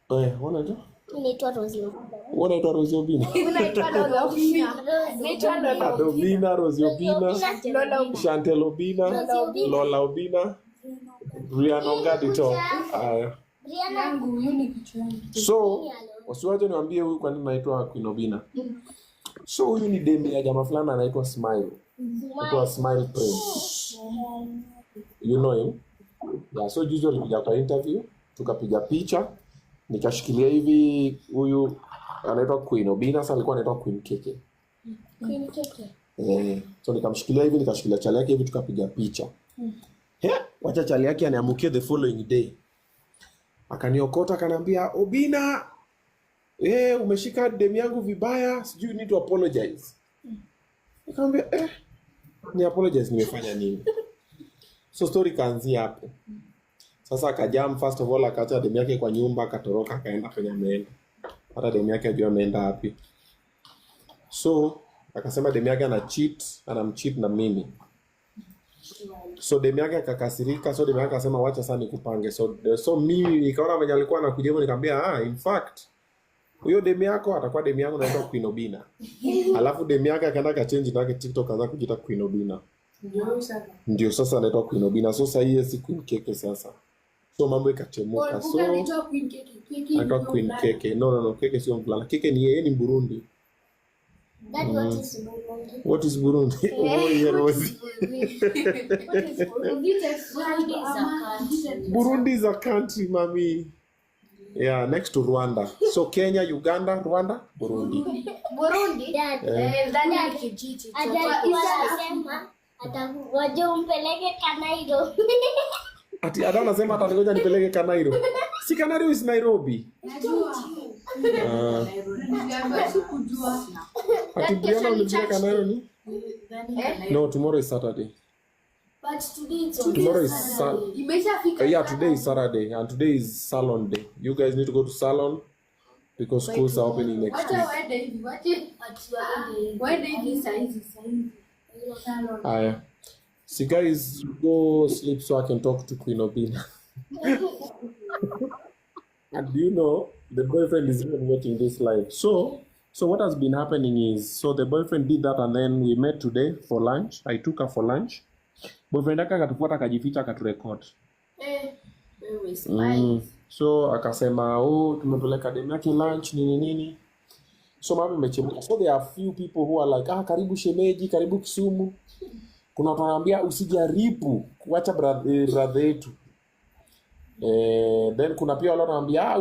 Unaitwa? Naitwa Rosie. Unaitwa Rosie Obina? Unaitwa Lola Obina. Naitwa Lola Obina, Rosie Obina, Chantel Obina, Lola Obina, Brianna Ongadito. yangu yuni kichwani. So, wasiwaje niwaambie huyu kwa nini naitwa Queen Obina. So huyu ni demi ya jamaa fulani anaitwa Smile. Anaitwa Smile Prince. You know him? Yeah, so juzi alikuja kwa interview, tukapiga picha, nikashikilia hivi huyu anaitwa Queen Obina, sasa alikuwa anaitwa Queen Keke. Queen Keke. So nikamshikilia hivi, nikashikilia chali yake hivi, tukapiga picha. Wacha chali yake aniamukie the following day. Akaniokota akaniambia, "Obina, umeshika demu yangu vibaya, sijui need to apologize." Nikamwambia, ni apologize nimefanya nini? So story kaanzia hapo. Sasa akajam, first of all akaacha demu yake kwa nyumba, akatoroka akaenda kwenye ameenda. Hata demu yake ajua ameenda wapi. So akasema demu yake anamcheat na mimi. So demu yake akakasirika, so demu yake akasema wacha sasa nikupange. So mimi nikaona venye alikuwa anakuja hivyo, nikamwambia in fact huyo demu yako atakuwa demu yangu naitwa Queen Obina. Alafu demu yake akaenda akachange na TikTok akaanza kujiita Queen Obina. Ndio sasa anaitwa Queen Obina. So sasa hii si Queen Keke sasa. So mambo ikachemuka. So anaitwa Queen Keke. anaitwa Queen Keke. No, Keke sio mvulana. Keke ni yeye, ni Burundi. That what is Burundi? What is Burundi? Rosie. Burundi is a country, mami. Yeah, next to Rwanda. So Kenya, Uganda, Rwanda, Burundi. Burundi? Ndani ya kijiji. Anasema atakuja umpeleke Kanairo. Ati Ada anasema atangoja nipeleke Kanairo. Si Kanairo is Nairobi. Najua. Ati Brianna unipeleka Kanairo ni? No, tomorrow is Saturday. But today Tomorrow is Saturday. Yeah, today is Saturday and today is salon day. You guys need to go to salon because schools are opening next week. Aya. So guys, go sleep so I can talk to Queen Obina. And you know, the boyfriend is even watching this live. So what has been happening is, so the boyfriend did that and then we met today for lunch. I took her for lunch. Boyfriend yake akatufuata akajificha akaturecord. So akasema, tumepeleka demu yake lunch nini. So mama imechemuka. So there are few people who are like, karibu shemeji, karibu Kisumu. Kuna watu wanaambia usijaribu kuacha brother yetu. Then kuna pia wale wanaambia